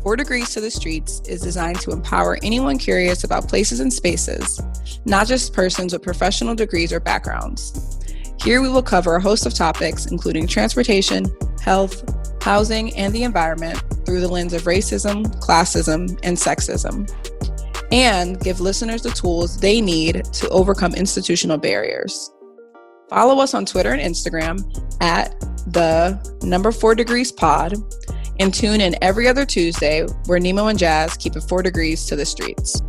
4 Degrees to the Streets is designed to empower anyone curious about places and spaces, not just persons with professional degrees or backgrounds. Here we will cover a host of topics, including transportation, health, housing, and the environment through the lens of racism, classism, and sexism, and give listeners the tools they need to overcome institutional barriers. Follow us on Twitter and Instagram at the 4 Degrees Pod, and tune in every other Tuesday where Nimo and Jas keep it 4 degrees to the streets.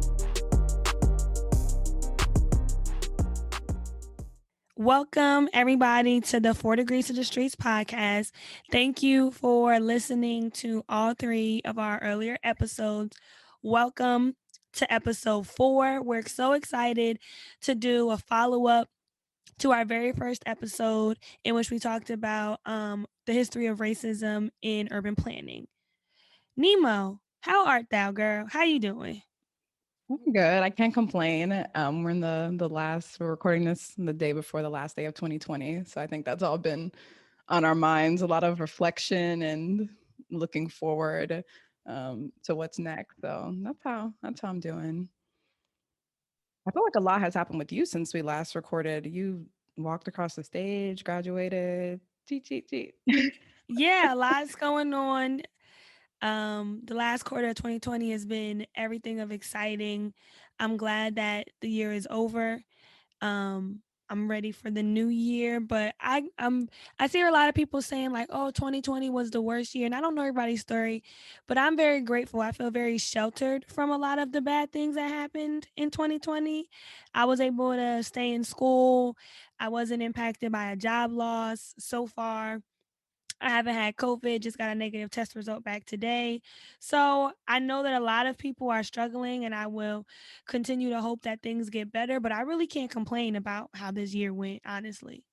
Welcome, everybody, to the 4 Degrees to the Streets podcast. Thank you for listening to all 3 of our earlier episodes. Welcome to episode 4. We're so excited to do a follow-up to our very first episode in which we talked about the history of racism in urban planning. Nimo, how art thou, girl? How you doing? I'm good. I can't complain. We're in we're recording this the day before the last day of 2020. So I think that's all been on our minds, a lot of reflection and looking forward to what's next. So that's how I'm doing. I feel like a lot has happened with you since we last recorded. You walked across the stage, graduated. Cheat, cheat, cheat. Yeah, lots going on. The last quarter of 2020 has been everything of exciting. I'm glad that the year is over. I'm ready for the new year, but I see a lot of people saying like, "Oh, 2020 was the worst year," and I don't know everybody's story, but I'm very grateful. I feel very sheltered from a lot of the bad things that happened in 2020. I was able to stay in school. I wasn't impacted by a job loss so far. I haven't had COVID, just got a negative test result back today. So I know that a lot of people are struggling, and I will continue to hope that things get better. But I really can't complain about how this year went, honestly.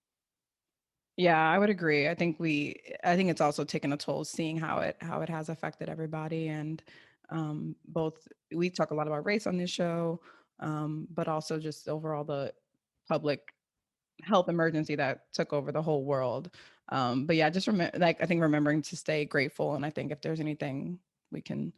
Yeah, I would agree. I think it's also taken a toll seeing how it has affected everybody. And both we talk a lot about race on this show, but also just overall the public health emergency that took over the whole world. But yeah, just I think remembering to stay grateful. And I think if there's anything we can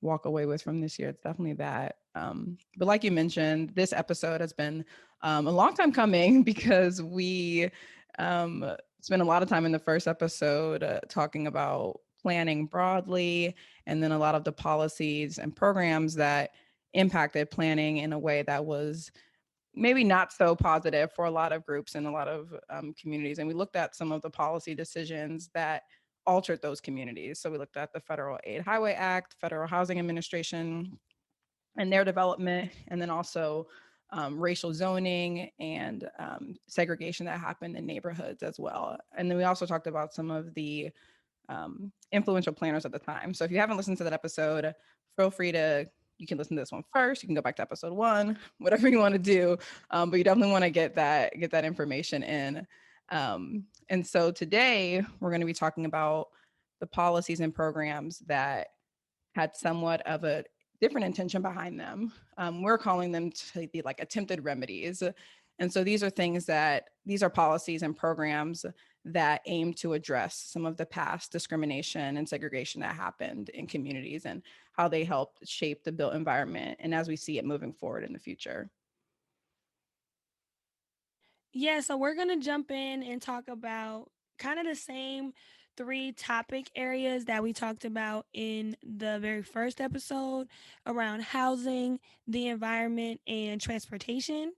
walk away with from this year, it's definitely that. But like you mentioned, this episode has been a long time coming because we spent a lot of time in the first episode talking about planning broadly, and then a lot of the policies and programs that impacted planning in a way that was maybe not so positive for a lot of groups and a lot of communities. And we looked at some of the policy decisions that altered those communities. So we looked at the Federal Aid Highway Act, Federal Housing Administration, and their development, and then also racial zoning and segregation that happened in neighborhoods as well. And then we also talked about some of the influential planners at the time. So if you haven't listened to that episode, feel free to, you can listen to this one first. You can go back to episode 1, whatever you want to do. But you definitely want to get that information in. And so today we're going to be talking about the policies and programs that had somewhat of a different intention behind them. We're calling them to be like attempted remedies. And so these are policies and programs that aim to address some of the past discrimination and segregation that happened in communities and how they helped shape the built environment and as we see it moving forward in the future. Yeah, so we're going to jump in and talk about kind of the same 3 topic areas that we talked about in the very first episode around housing, the environment, and transportation.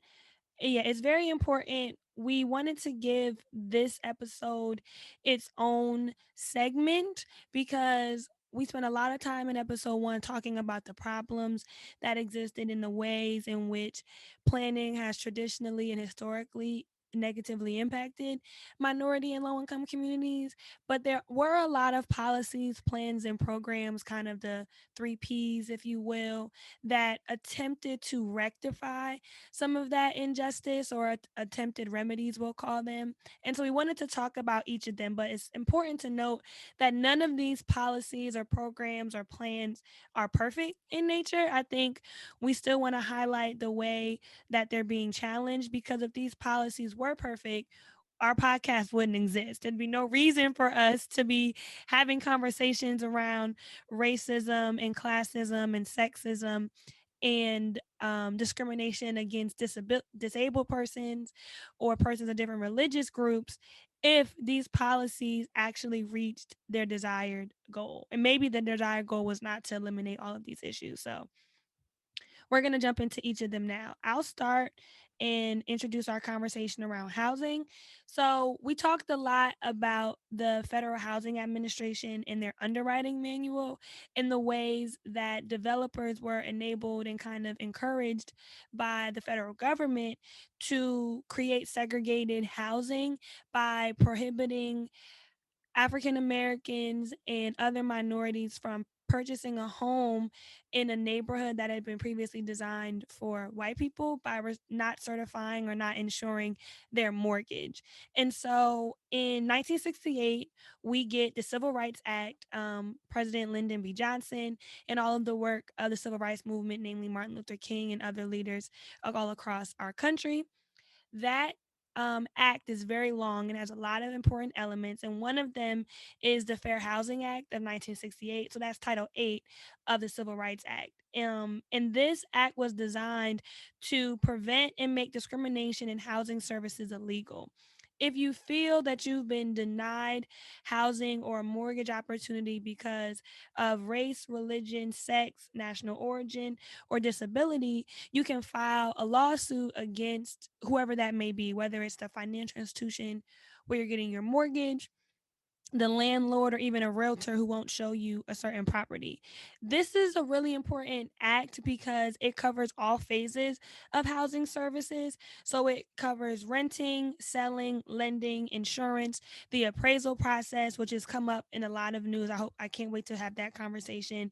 Yeah, it's very important. We wanted to give this episode its own segment because we spent a lot of time in episode 1 talking about the problems that existed in the ways in which planning has traditionally and historically negatively impacted minority and low income communities. But there were a lot of policies, plans, and programs, kind of the 3 Ps, if you will, that attempted to rectify some of that injustice or attempted remedies, we'll call them. And so we wanted to talk about each of them, but it's important to note that none of these policies or programs or plans are perfect in nature. I think we still want to highlight the way that they're being challenged, because if these policies were perfect, our podcast wouldn't exist. There'd be no reason for us to be having conversations around racism and classism and sexism and discrimination against disabled persons or persons of different religious groups if these policies actually reached their desired goal. And maybe the desired goal was not to eliminate all of these issues. So we're going to jump into each of them now. I'll start and introduce our conversation around housing. So, we talked a lot about the Federal Housing Administration and their underwriting manual and the ways that developers were enabled and kind of encouraged by the federal government to create segregated housing by prohibiting African Americans and other minorities from purchasing a home in a neighborhood that had been previously designed for white people by not certifying or not insuring their mortgage. And so in 1968, we get the Civil Rights Act, President Lyndon B. Johnson, and all of the work of the civil rights movement, namely Martin Luther King and other leaders all across our country. That act is very long and has a lot of important elements. And one of them is the Fair Housing Act of 1968. So that's Title 8 of the Civil Rights Act. And this act was designed to prevent and make discrimination in housing services illegal. If you feel that you've been denied housing or a mortgage opportunity because of race, religion, sex, national origin, or disability, you can file a lawsuit against whoever that may be, whether it's the financial institution where you're getting your mortgage, the landlord, or even a realtor who won't show you a certain property. This is a really important act because it covers all phases of housing services. So it covers renting, selling, lending, insurance, the appraisal process, which has come up in a lot of news. I can't wait to have that conversation.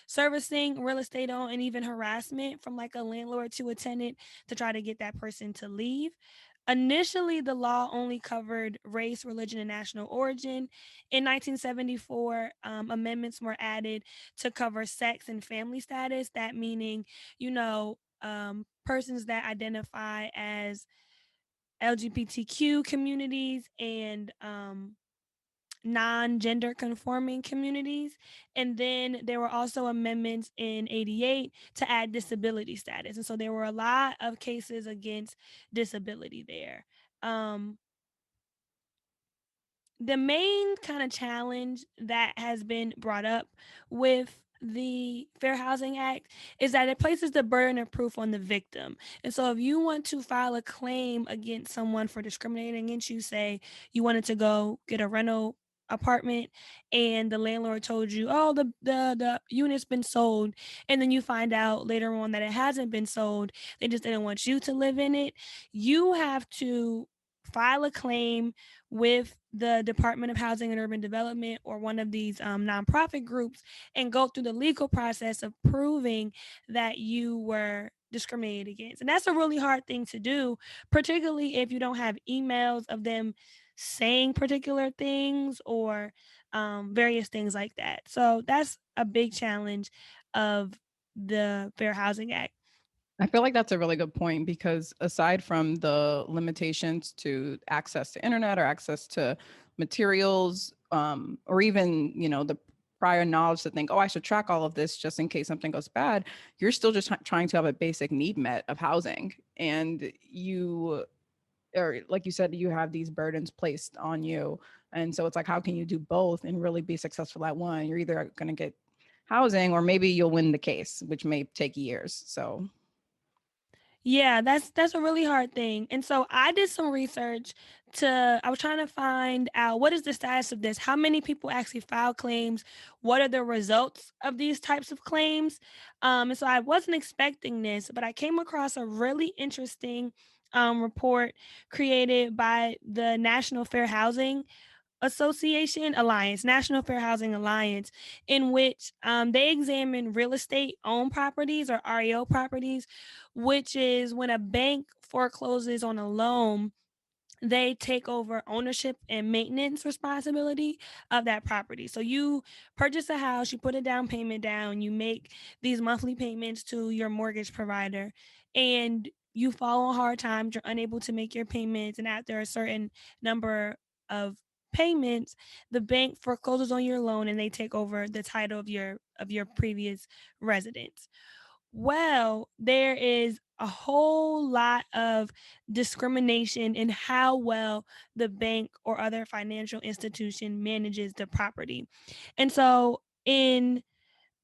Servicing, real estate owned, and even harassment from like a landlord to a tenant to try to get that person to leave. Initially, the law only covered race, religion, and national origin. In 1974, amendments were added to cover sex and family status. That meaning, persons that identify as LGBTQ communities and non-gender conforming communities. And then there were also amendments in 88 to add disability status. And so there were a lot of cases against disability there. Um, the main kind of challenge that has been brought up with the Fair Housing Act is that it places the burden of proof on the victim. And so if you want to file a claim against someone for discriminating against you, say you wanted to go get a rental apartment and the landlord told you, oh, the unit's been sold, and then you find out later on that it hasn't been sold, they just didn't want you to live in it, you have to file a claim with the Department of Housing and Urban Development or one of these nonprofit groups and go through the legal process of proving that you were discriminated against. And that's a really hard thing to do, particularly if you don't have emails of them saying particular things or various things like that. So that's a big challenge of the Fair Housing Act. I feel like that's a really good point because aside from the limitations to access to internet or access to materials, or even, the prior knowledge to think, oh, I should track all of this just in case something goes bad, you're still just trying to have a basic need met of housing. And you, or like you said, you have these burdens placed on you. And so it's like, how can you do both and really be successful at one? You're either going to get housing or maybe you'll win the case, which may take years. So Yeah, that's a really hard thing. And so I did some research I was trying to find out what is the status of this? How many people actually file claims? What are the results of these types of claims? And so I wasn't expecting this, but I came across a really interesting report created by the National Fair Housing Association Alliance, National Fair Housing Alliance, in which they examine real estate owned properties or REO properties, which is when a bank forecloses on a loan, they take over ownership and maintenance responsibility of that property. So you purchase a house, you put a down payment down, you make these monthly payments to your mortgage provider, and you fall on hard times, you're unable to make your payments, and after a certain number of payments, the bank forecloses on your loan and they take over the title of your previous residence. Well, there is a whole lot of discrimination in how well the bank or other financial institution manages the property. And so in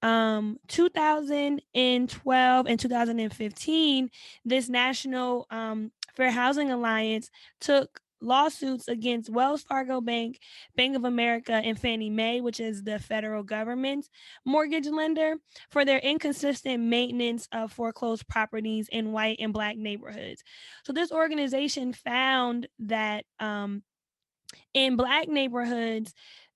2012 and 2015, this national fair housing alliance took lawsuits against Wells Fargo Bank, Bank of America, and Fannie Mae, which is the federal government's mortgage lender, for their inconsistent maintenance of foreclosed properties in white and black neighborhoods. So this organization found that in black neighborhoods,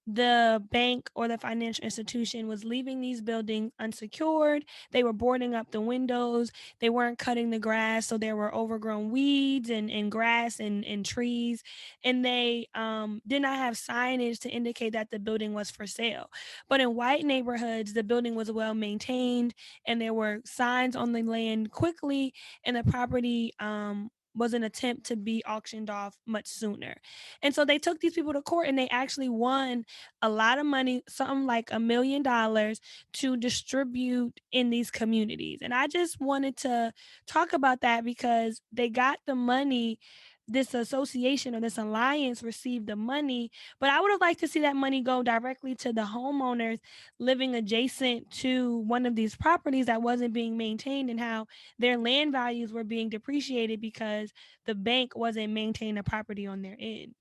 the bank or the financial institution was leaving these buildings unsecured. They were boarding up the windows. They weren't cutting the grass. So there were overgrown weeds and grass and trees. And they did not have signage to indicate that the building was for sale. But in white neighborhoods, the building was well maintained and there were signs on the land quickly, and the property was an attempt to be auctioned off much sooner. And so they took these people to court and they actually won a lot of money, something like $1 million, to distribute in these communities. And I just wanted to talk about that because they got the money. This association or this alliance received the money, but I would have liked to see that money go directly to the homeowners living adjacent to one of these properties that wasn't being maintained, and how their land values were being depreciated because the bank wasn't maintaining the property on their end.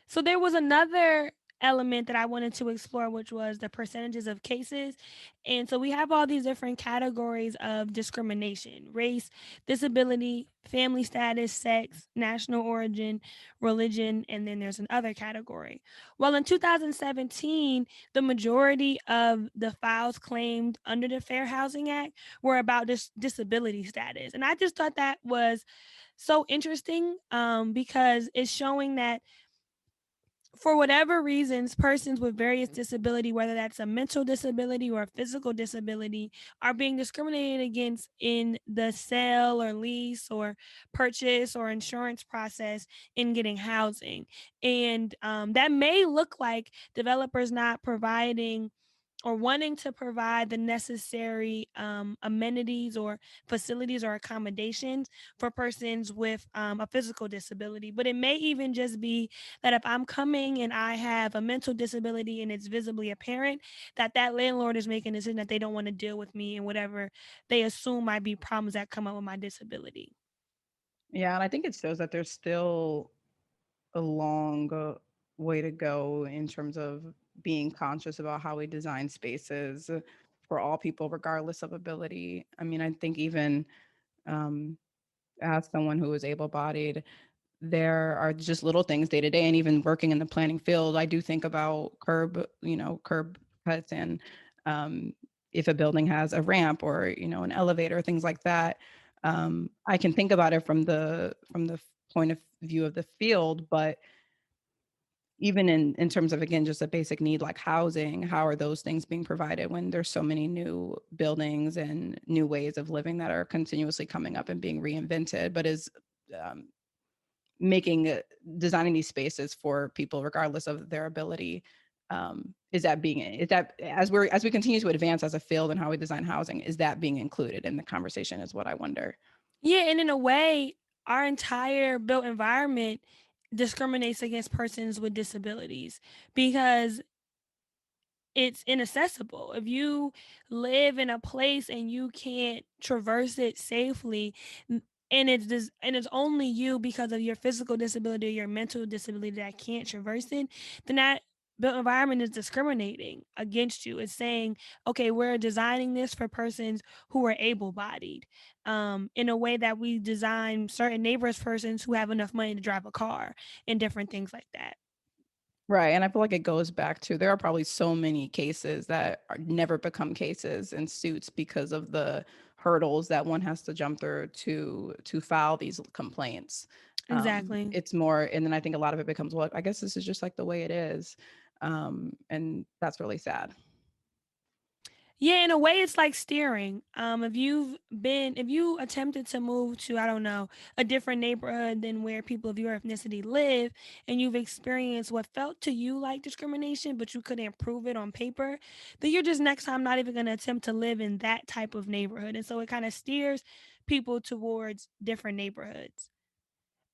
So there was another element that I wanted to explore, which was the percentages of cases. And so we have all these different categories of discrimination: race, disability, family status, sex, national origin, religion, and then there's another category. Well, in 2017, the majority of the files claimed under the Fair Housing Act were about this disability status. And I just thought that was so interesting, because it's showing that for whatever reasons, persons with various disability, whether that's a mental disability or a physical disability, are being discriminated against in the sale or lease or purchase or insurance process in getting housing. And that may look like developers not providing or wanting to provide the necessary amenities or facilities or accommodations for persons with a physical disability. But it may even just be that if I'm coming and I have a mental disability and it's visibly apparent, that that landlord is making a decision that they don't want to deal with me and whatever they assume might be problems that come up with my disability. Yeah, and I think it shows that there's still a long way to go in terms of being conscious about how we design spaces for all people, regardless of ability. I mean, I think even um, as someone who is able-bodied, there are just little things day to day, and even working in the planning field, I do think about curb cuts, and um, if a building has a ramp or an elevator, things like that. I can think about it from the point of view of the field, but even in terms of, again, just a basic need like housing, how are those things being provided when there's so many new buildings and new ways of living that are continuously coming up and being reinvented, but is um, making designing these spaces for people regardless of their ability. Is that as we continue to advance as a field and how we design housing, is that being included in the conversation, is what I wonder. Yeah, and in a way, our entire built environment discriminates against persons with disabilities because it's inaccessible. If you live in a place and you can't traverse it safely, and and it's only you because of your physical disability or your mental disability that can't traverse it, then that built environment is discriminating against you. It's saying, okay, we're designing this for persons who are able-bodied, in a way that we design certain neighbors persons who have enough money to drive a car and different things like that. Right, and I feel like it goes back to, there are probably so many cases that never become cases and suits because of the hurdles that one has to jump through to file these complaints. Exactly. It's more, and then I think a lot of it becomes, well, I guess this is just like the way it is, and that's really sad. Yeah, in a way, it's like steering. If you attempted to move to, I don't know, a different neighborhood than where people of your ethnicity live, and you've experienced what felt to you like discrimination, but you couldn't prove it on paper, then you're just next time not even going to attempt to live in that type of neighborhood. And so it kind of steers people towards different neighborhoods.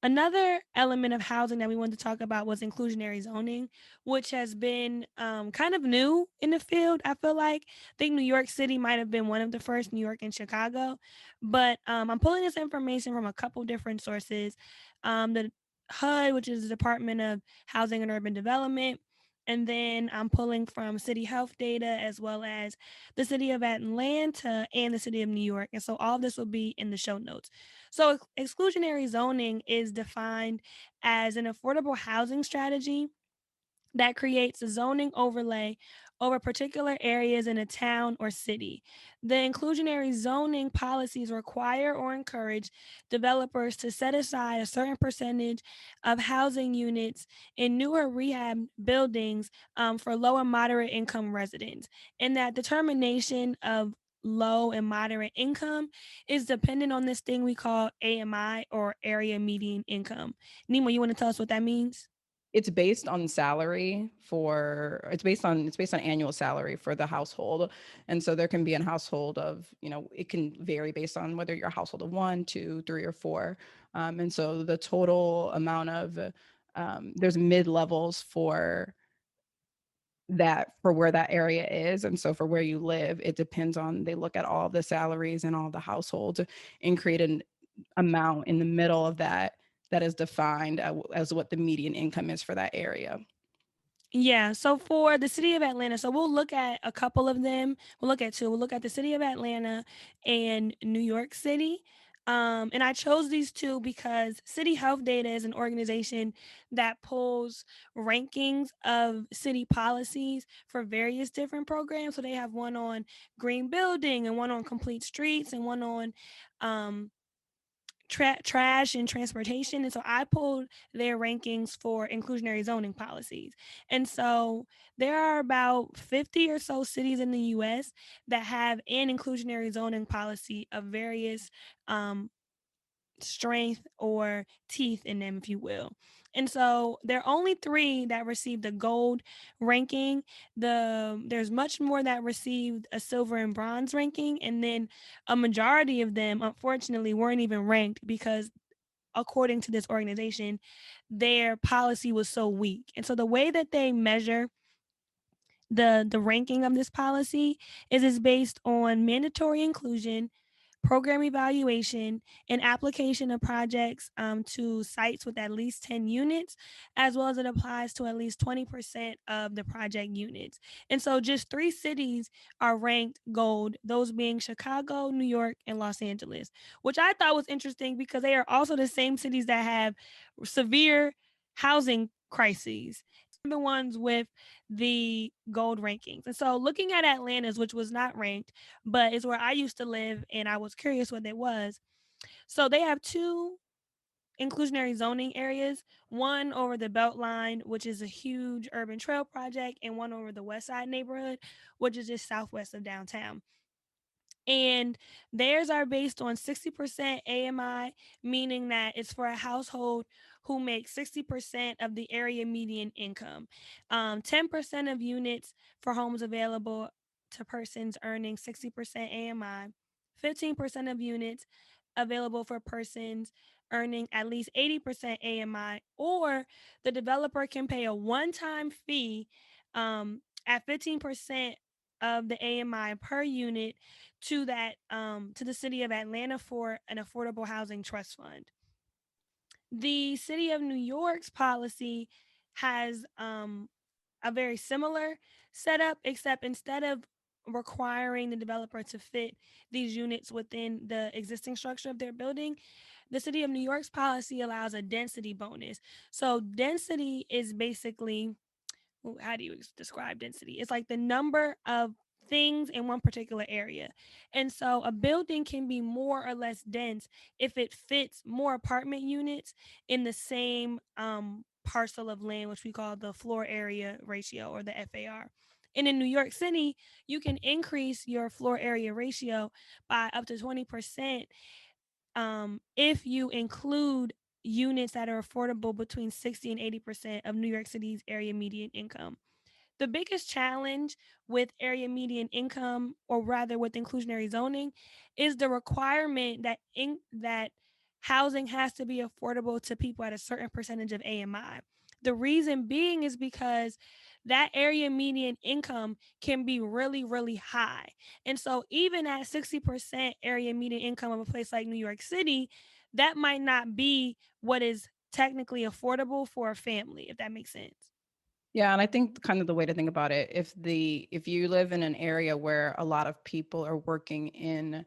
Another element of housing that we wanted to talk about was inclusionary zoning, which has been kind of new in the field. I feel like I think New York City might have been one of the first, New York and Chicago. But I'm pulling this information from a couple different sources. The HUD, which is the Department of Housing and Urban Development. And then I'm pulling from city health data as well as the city of Atlanta and the city of New York. And so all of this will be in the show notes. So, exclusionary zoning is defined as an affordable housing strategy that creates a zoning overlay over particular areas in a town or city. The inclusionary zoning policies require or encourage developers to set aside a certain percentage of housing units in newer rehab buildings for low and moderate income residents. And that determination of low and moderate income is dependent on this thing we call AMI, or area median income. Nemo, you want to tell us what that means? It's based on salary for it's based on annual salary for the household. And so there can be a household of, it can vary based on whether you're a household of one, two, three, or four. And so the total amount of there's mid levels for where that area is. And so for where you live, it depends on they look at all the salaries and all the households and create an amount in the middle of that that is defined as what the median income is for that area. Yeah, so for the city of Atlanta, so we'll look at a couple of them. We'll look at two. We'll look at the city of Atlanta and New York City. And I chose these two because City Health Data is an organization that pulls rankings of city policies for various different programs. So they have one on green building and one on complete streets and one on um, trash and transportation. And so I pulled their rankings for inclusionary zoning policies. And so there are about 50 or so cities in the US that have an inclusionary zoning policy of various um, strength or teeth in them, if you will. And so there are only three that received the gold ranking. There's much more that received a silver and bronze ranking, and then a majority of them, unfortunately, weren't even ranked because, according to this organization, their policy was so weak. And so the way that they measure the ranking of this policy is based on mandatory inclusion, program evaluation, and application of projects to sites with at least 10 units, as well as it applies to at least 20% of the project units. And so just three cities are ranked gold, those being Chicago, New York, and Los Angeles, which I thought was interesting because they are also the same cities that have severe housing crises, the ones with the gold rankings. And so looking at Atlanta's, which was not ranked, but is where I used to live and I was curious what it was. So they have two inclusionary zoning areas, one over the Beltline, which is a huge urban trail project, and one over the West Side neighborhood, which is just southwest of downtown. And theirs are based on 60% AMI, meaning that it's for a household who makes 60% of the area median income. 10% of units for homes available to persons earning 60% AMI, 15% of units available for persons earning at least 80% AMI, or the developer can pay a one time fee at 15% of the AMI per unit to the city of Atlanta for an affordable housing trust fund. The city of New York's policy has a very similar setup, except instead of requiring the developer to fit these units within the existing structure of their building, the city of New York's policy allows a density bonus. So density is basically, how do you describe density? It's like the number of things in one particular area. And so a building can be more or less dense if it fits more apartment units in the same parcel of land, which we call the floor area ratio, or the FAR. And in New York City, you can increase your floor area ratio by up to 20% if you include units that are affordable between 60 and 80% of New York City's area median income. The biggest challenge with area median income, or rather with inclusionary zoning, is the requirement that housing has to be affordable to people at a certain percentage of AMI. The reason being is because that area median income can be really, really high. And so even at 60% area median income of a place like New York City, that might not be what is technically affordable for a family, if that makes sense. Yeah, and I think kind of the way to think about it, if you live in an area where a lot of people are working in,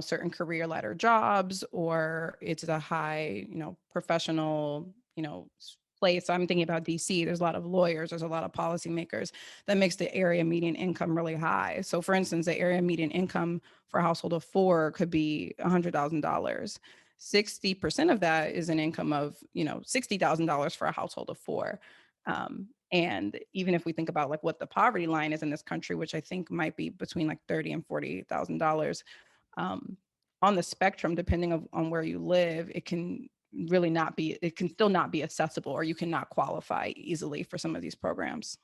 certain career ladder jobs, or it's a high, professional, place. I'm thinking about DC. There's a lot of lawyers, there's a lot of policymakers. That makes the area median income really high. So for instance, the area median income for a household of four could be $100,000. 60% of that is an income of, $60,000 for a household of four. And even if we think about like what the poverty line is in this country, which I think might be between like 30 and $40,000, um, on the spectrum, depending on where you live, it can still not be accessible, or you cannot qualify easily for some of these programs.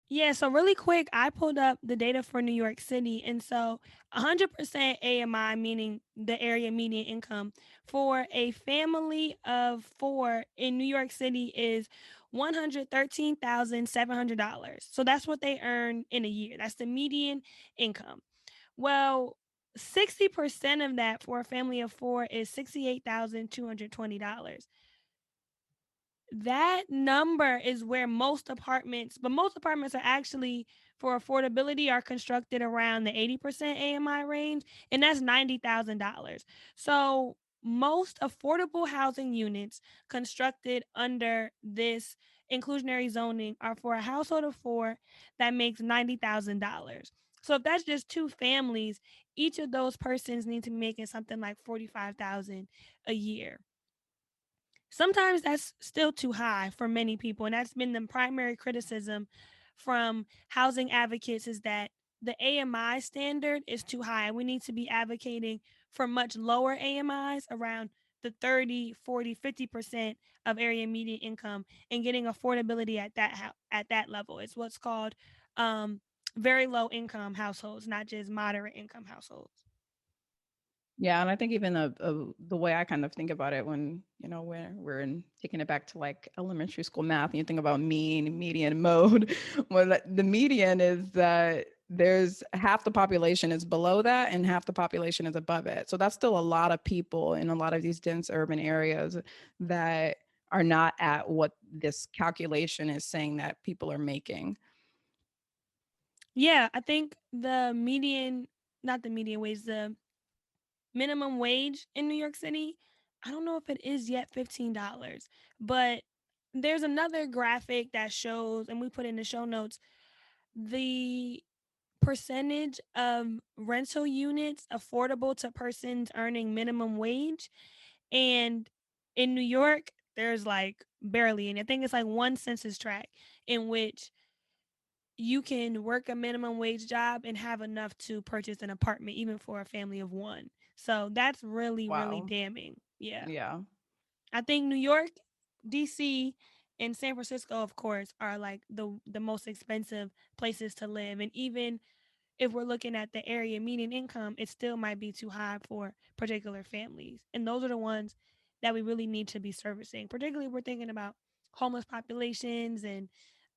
Yeah, so really quick, I pulled up the data for New York City. And so 100% AMI, meaning the area median income for a family of four in New York City is $113,700. So that's what they earn in a year. That's the median income. Well, 60% of that for a family of four is $68,220. That number is where most apartments are actually, for affordability, are constructed around the 80% AMI range, and that's $90,000. So most affordable housing units constructed under this inclusionary zoning are for a household of four that makes $90,000. So if that's just two families, each of those persons need to be making something like 45,000 a year. Sometimes that's still too high for many people, and that's been the primary criticism from housing advocates, is that the AMI standard is too high. We need to be advocating for much lower AMIs, around the 30, 40, 50% of area median income, and getting affordability at at that level. It's what's called um, very low income households, not just moderate income households. Yeah, and I think even the way I kind of think about it, when when we're in taking it back to like elementary school math, and you think about mean, median, mode. Well, the median is that there's half the population is below that, and half the population is above it. So that's still a lot of people in a lot of these dense urban areas that are not at what this calculation is saying that people are making. Yeah, I think the median, not the median wage, the minimum wage in New York City, I don't know if it is yet $15, but there's another graphic that shows, and we put in the show notes, the percentage of rental units affordable to persons earning minimum wage. And in New York, there's like barely, and I think it's like one census tract in which you can work a minimum wage job and have enough to purchase an apartment, even for a family of one. So that's really, really Wow. damning. Yeah. Yeah. I think New York, DC, and San Francisco, of course, are like the most expensive places to live. And even if we're looking at the area median income, it still might be too high for particular families. And those are the ones that we really need to be servicing, particularly if we're thinking about homeless populations and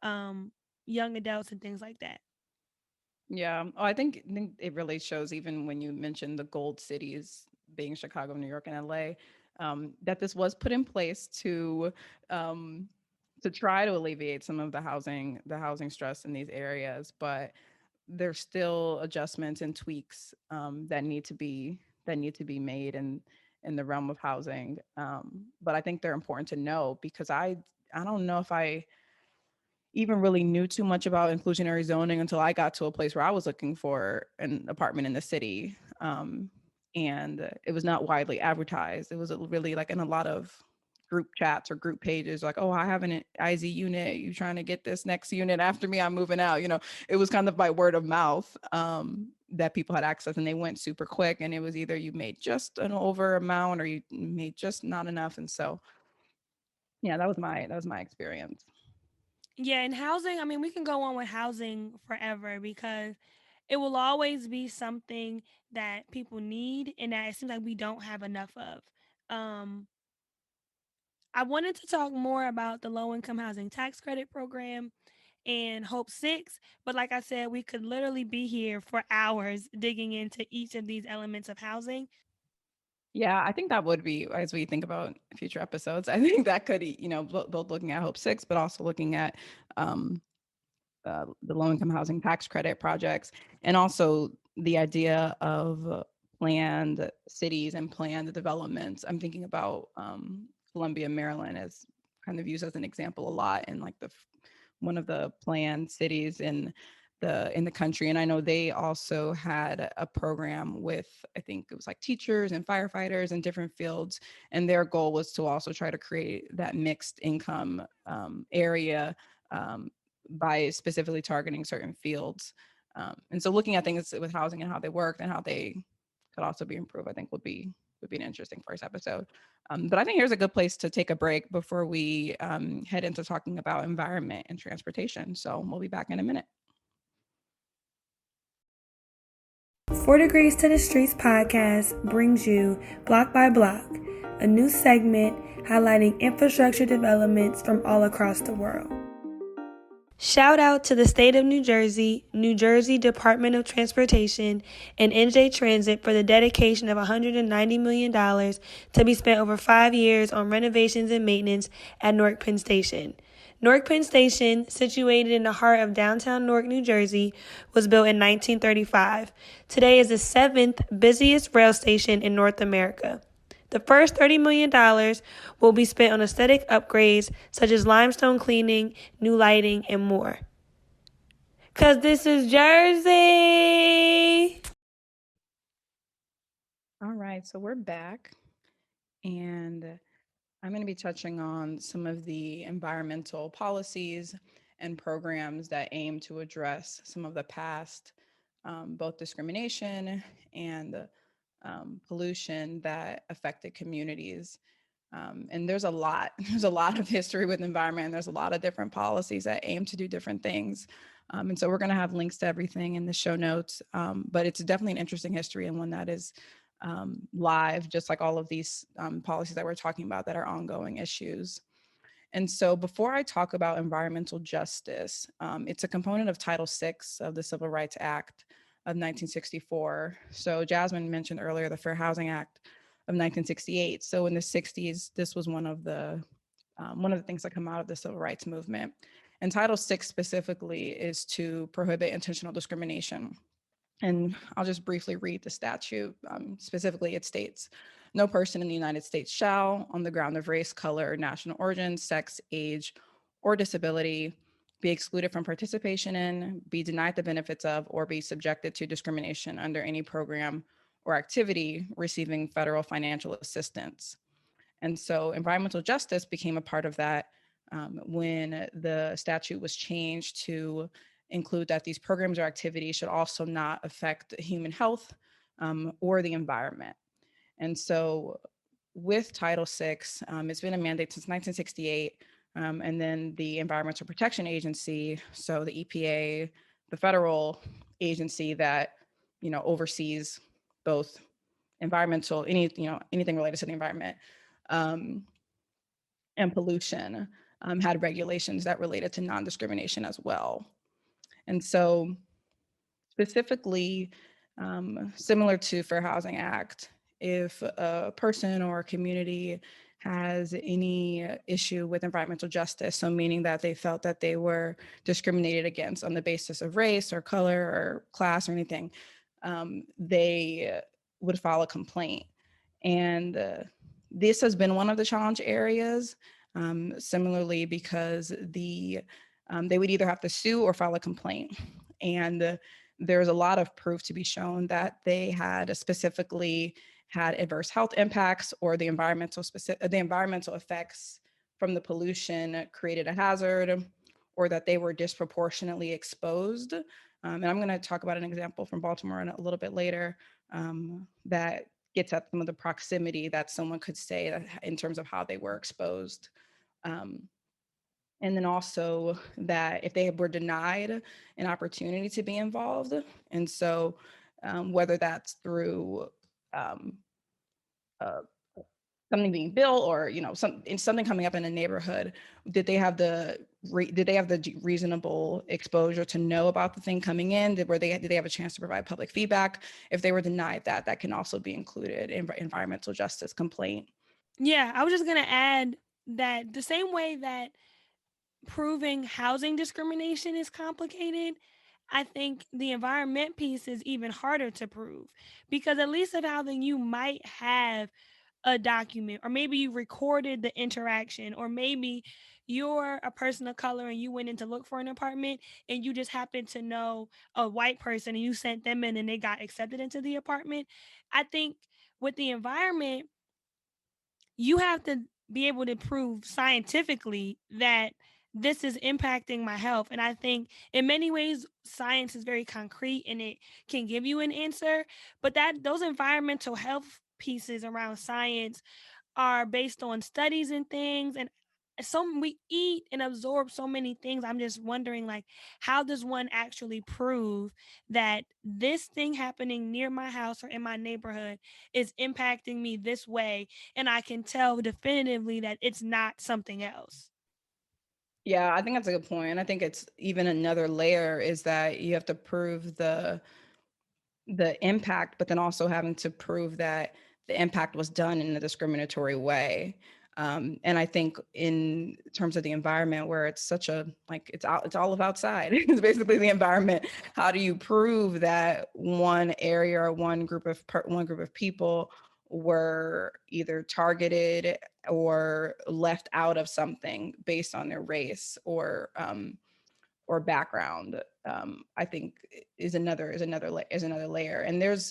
um, young adults and things like that. Yeah. Oh, I think it really shows, even when you mentioned the gold cities being Chicago, New York, and LA, that this was put in place um, to try to alleviate some of the housing stress in these areas. But there's still adjustments and tweaks that need to be made in the realm of housing. But I think they're important to know, because I don't know if I even really knew too much about inclusionary zoning until I got to a place where I was looking for an apartment in the city. And it was not widely advertised. It was really like in a lot of group chats or group pages like, oh, I have an IZ unit, you trying to get this next unit after me, I'm moving out. It was kind of by word of mouth, that people had access, and they went super quick, and it was either you made just an over amount or you made just not enough. And so yeah, that was my experience. Yeah, and housing, I mean, we can go on with housing forever because it will always be something that people need and that it seems like we don't have enough of. Um, I wanted to talk more about the low income housing tax credit program and Hope 6, but like I said, we could literally be here for hours digging into each of these elements of housing. Yeah, I think that would be, as we think about future episodes, I think that could, both looking at Hope 6, but also looking at um, the low income housing tax credit projects, and also the idea of planned cities and planned developments. I'm thinking about Columbia, Maryland, as kind of used as an example a lot, in like one of the planned cities in the country. And I know they also had a program with, I think it was like teachers and firefighters in different fields, and their goal was to also try to create that mixed income area, um, by specifically targeting certain fields. And so looking at things with housing and how they worked and how they could also be improved, I think would be an interesting first episode. But I think here's a good place to take a break before we head into talking about environment and transportation. So we'll be back in a minute. 4 Degrees to the Streets podcast brings you Block by Block, a new segment highlighting infrastructure developments from all across the world. Shout out to the state of New Jersey Department of Transportation, and NJ Transit for the dedication of $190 million to be spent over 5 years on renovations and maintenance at Newark Penn Station. Newark Penn Station, situated in the heart of downtown Newark, New Jersey, was built in 1935. Today is the 7th busiest rail station in North America. The first $30 million will be spent on aesthetic upgrades such as limestone cleaning, new lighting, and more. Because this is Jersey! All right, so we're back, and I'm going to be touching on some of the environmental policies and programs that aim to address some of the past, both discrimination and pollution that affected communities. And there's a lot, there's a lot of history with environment, and there's a lot of different policies that aim to do different things. And so we're going to have links to everything in the show notes. But it's definitely an interesting history, and one that is live, just like all of these policies that we're talking about that are ongoing issues. And so before I talk about environmental justice, it's a component of Title VI of the Civil Rights Act of 1964. So Jasmine mentioned earlier the Fair Housing Act of 1968. So in the 60s, this was one of the things that come out of the civil rights movement. And Title VI specifically is to prohibit intentional discrimination. And I'll just briefly read the statute. Specifically, it states, no person in the United States shall, on the ground of race, color, national origin, sex, age, or disability, be excluded from participation in, be denied the benefits of, or be subjected to discrimination under any program or activity receiving federal financial assistance. And so environmental justice became a part of that, when the statute was changed to include that these programs or activities should also not affect human health, or the environment. And so with Title VI, it's been a mandate since 1968. And then the Environmental Protection Agency, so the EPA, the federal agency that, oversees both anything related to the environment, um, and pollution, had regulations that related to non-discrimination as well. And so specifically, similar to Fair Housing Act, if a person or a community has any issue with environmental justice, so meaning that they felt that they were discriminated against on the basis of race or color or class or anything, they would file a complaint. And this has been one of the challenge areas, similarly because they would either have to sue or file a complaint. And there's a lot of proof to be shown that they had specifically had adverse health impacts, or the environmental effects from the pollution created a hazard, or that they were disproportionately exposed. And I'm going to talk about an example from Baltimore a little bit later that gets at some of the proximity that someone could say that in terms of how they were exposed. Um, and then also that if they were denied an opportunity to be involved, and so whether that's through um, uh, something being built, or something coming up in a neighborhood, did they have the reasonable exposure to know about the thing coming in? Did they have a chance to provide public feedback? If they were denied that, that can also be included in environmental justice complaint. Yeah, I was just going to add that the same way that proving housing discrimination is complicated, I think the environment piece is even harder to prove, because at least at housing you might have a document, or maybe you recorded the interaction, or maybe you're a person of color and you went in to look for an apartment and you just happened to know a white person and you sent them in and they got accepted into the apartment. I think with the environment, you have to be able to prove scientifically that this is impacting my health. And I think in many ways science is very concrete and it can give you an answer, but that those environmental health pieces around science are based on studies and things, and we eat and absorb so many things. I'm just wondering, like, how does one actually prove that this thing happening near my house or in my neighborhood is impacting me this way, and I can tell definitively that it's not something else? Yeah, I think that's a good point. I think it's even another layer is that you have to prove the impact, but then also having to prove that the impact was done in a discriminatory way. And I think in terms of the environment, where it's such a like it's all of outside. It's basically the environment. How do you prove that one area or one group of people were either targeted or left out of something based on their race or background? I think is another layer. And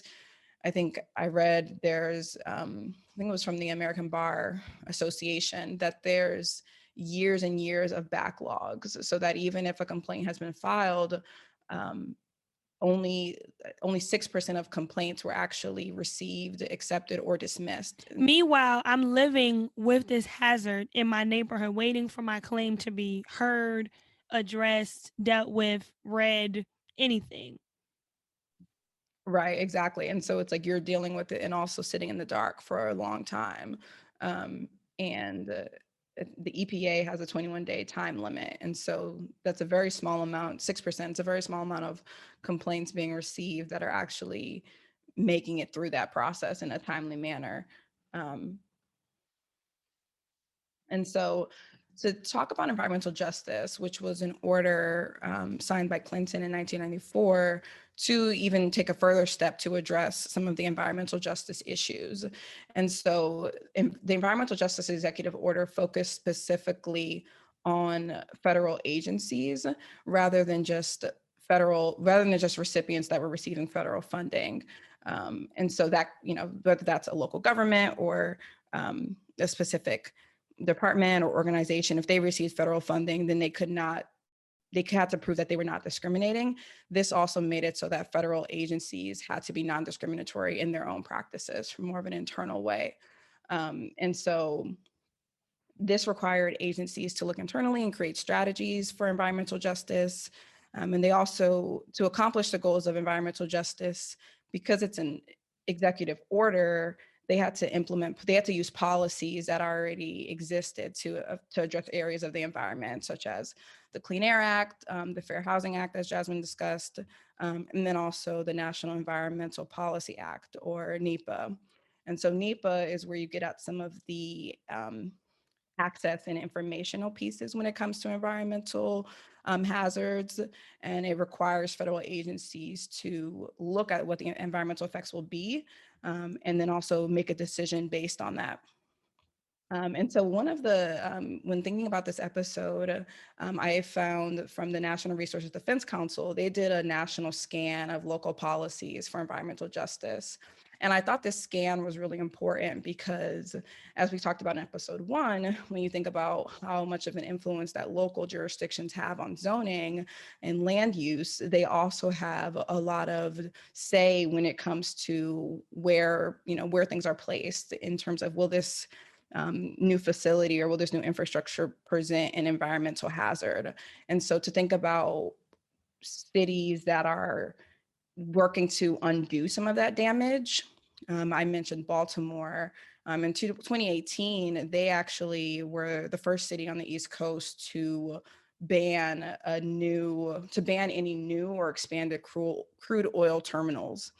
I think I read I think it was from the American Bar Association, that there's years and years of backlogs, so that even if a complaint has been filed, um, only 6% of complaints were actually received, accepted, or dismissed. Meanwhile, I'm living with this hazard in my neighborhood, waiting for my claim to be heard, addressed, dealt with, read, anything. Right, exactly. And so it's like you're dealing with it and also sitting in the dark for a long time. Um, and the EPA has a 21-day time limit. And so that's a very small amount, 6%, it's a very small amount of complaints being received that are actually making it through that process in a timely manner. Um, and so to talk about environmental justice, which was an order signed by Clinton in 1994 to even take a further step to address some of the environmental justice issues. And so the environmental justice executive order focused specifically on federal agencies rather than just recipients that were receiving federal funding. And so that, whether that's a local government or a specific department or organization, if they received federal funding, then they had to prove that they were not discriminating. This also made it so that federal agencies had to be non-discriminatory in their own practices from more of an internal way. And so this required agencies to look internally and create strategies for environmental justice. And they also, to accomplish the goals of environmental justice, because it's an executive order, they had to use policies that already existed to address areas of the environment, such as the Clean Air Act, the Fair Housing Act, as Jasmine discussed, and then also the National Environmental Policy Act, or NEPA. And so NEPA is where you get at some of the access and informational pieces when it comes to environmental hazards. And it requires federal agencies to look at what the environmental effects will be, and then also make a decision based on that. And so one of the, when thinking about this episode, I found from the National Resources Defense Council, they did a national scan of local policies for environmental justice. And I thought this scan was really important because, as we talked about in episode one, when you think about how much of an influence that local jurisdictions have on zoning and land use, they also have a lot of say when it comes to where, where things are placed in terms of, will this new facility or will this new infrastructure present an environmental hazard? And so to think about cities that are working to undo some of that damage, I mentioned Baltimore. In 2018, they actually were the first city on the East Coast to ban any new or expanded crude oil terminals.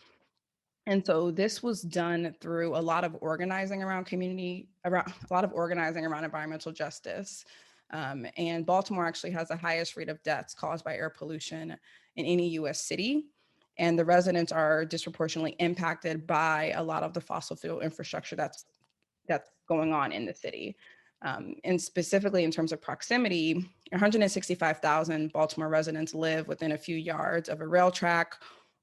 And so this was done through a lot of organizing around environmental justice. And Baltimore actually has the highest rate of deaths caused by air pollution in any US city. And the residents are disproportionately impacted by a lot of the fossil fuel infrastructure that's going on in the city. And specifically in terms of proximity, 165,000 Baltimore residents live within a few yards of a rail track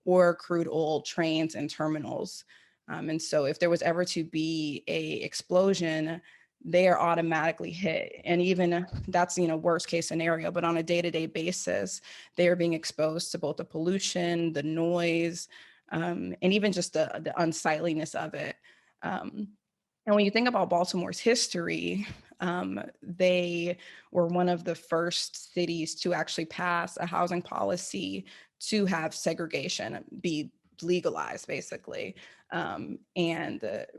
or crude oil trains and terminals. And so if there was ever to be a explosion, they are automatically hit. And even that's, worst case scenario, but on a day-to-day basis, they are being exposed to both the pollution, the noise, and even just the unsightliness of it. And when you think about Baltimore's history, they were one of the first cities to actually pass a housing policy to have segregation be legalized, basically. And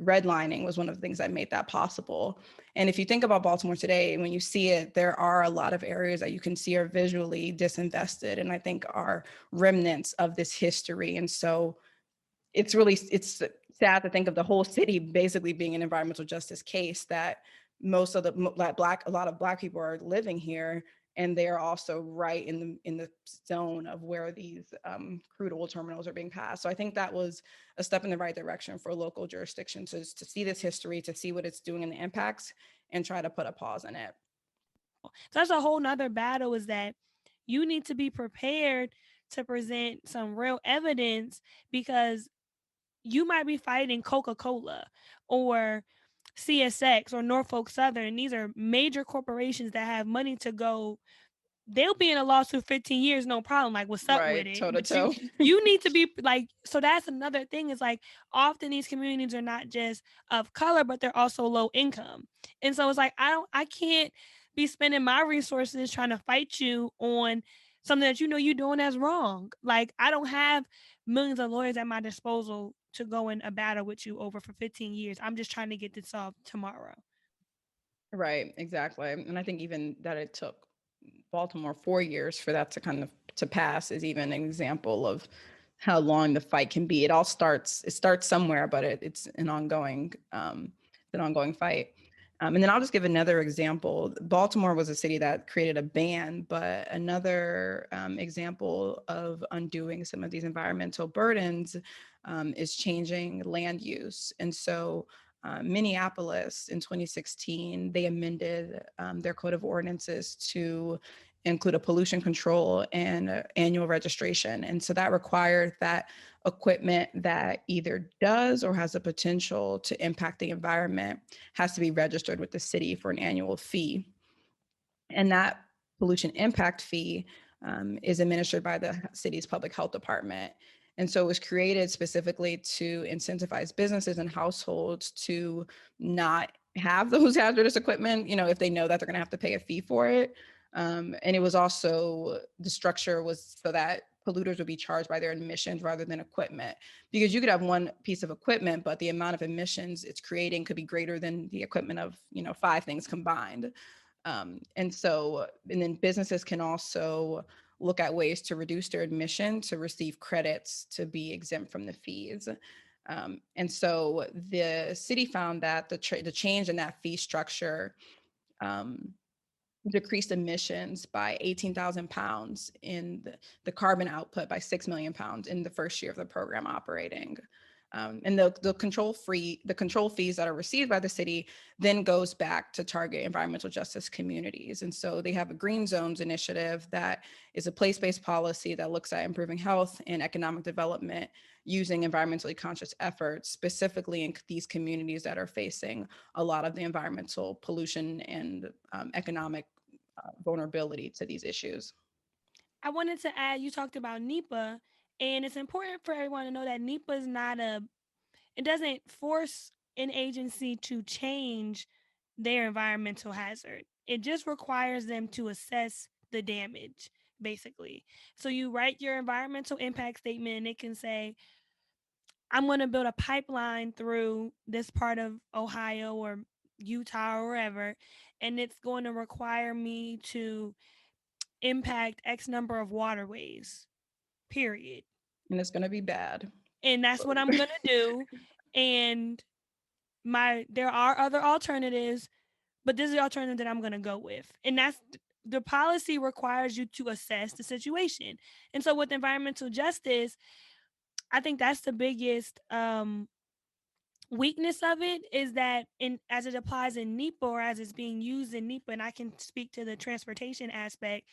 redlining was one of the things that made that possible. And if you think about Baltimore today, when you see it, there are a lot of areas that you can see are visually disinvested, and I think are remnants of this history. And so it's sad to think of the whole city basically being an environmental justice case, that most of the a lot of Black people are living here, and they are also right in the zone of where these crude oil terminals are being passed. So I think that was a step in the right direction for local jurisdictions, to see this history, to see what it's doing and the impacts, and try to put a pause in it. So that's a whole nother battle, is that you need to be prepared to present some real evidence, because you might be fighting Coca-Cola or CSX or Norfolk Southern. These are major corporations that have money to go. They'll be in a lawsuit 15 years, no problem. Like, what's up with Right, it? toe to But toe. you need to be like, so that's another thing, is like, often these communities are not just of color, but they're also low income. And so it's like, I can't be spending my resources trying to fight you on something that you're doing that's wrong. Like, I don't have millions of lawyers at my disposal to go in a battle with you over for 15 years. I'm just trying to get this solved tomorrow. Right, exactly. And I think even that it took Baltimore 4 years for that to kind of to pass is even an example of how long the fight can be. It starts somewhere, but it's an ongoing fight. And then I'll just give another example. Baltimore was a city that created a ban, but another example of undoing some of these environmental burdens is changing land use. And so Minneapolis in 2016, they amended their code of ordinances to include a pollution control and annual registration. And so that required that equipment that either does or has the potential to impact the environment has to be registered with the city for an annual fee. And that pollution impact fee is administered by the city's public health department. And so it was created specifically to incentivize businesses and households to not have those hazardous equipment, if they know that they're going to have to pay a fee for it. And it was also, the structure was so that polluters would be charged by their emissions rather than equipment, because you could have one piece of equipment, but the amount of emissions it's creating could be greater than the equipment of, five things combined. And then businesses can also look at ways to reduce their admission to receive credits to be exempt from the fees. And so the city found that the change in that fee structure um, decreased emissions by 18,000 pounds in the carbon output by 6 million pounds in the first year of the program operating. And the control fees that are received by the city then goes back to target environmental justice communities. And so they have a green zones initiative that is a place-based policy that looks at improving health and economic development using environmentally conscious efforts, specifically in these communities that are facing a lot of the environmental pollution and economic vulnerability to these issues. I wanted to add, you talked about NEPA, and it's important for everyone to know that NEPA is not a, it doesn't force an agency to change their environmental hazard. It just requires them to assess the damage, basically. So you write your environmental impact statement, and it can say, I'm going to build a pipeline through this part of Ohio or Utah or wherever, and it's going to require me to impact X number of waterways, period. And it's going to be bad. And that's what I'm going to do. And there are other alternatives, but this is the alternative that I'm going to go with. And that's the policy requires you to assess the situation. And so with environmental justice, I think that's the biggest weakness of it is that in as it applies in NEPA or as it's being used in NEPA, and I can speak to the transportation aspect,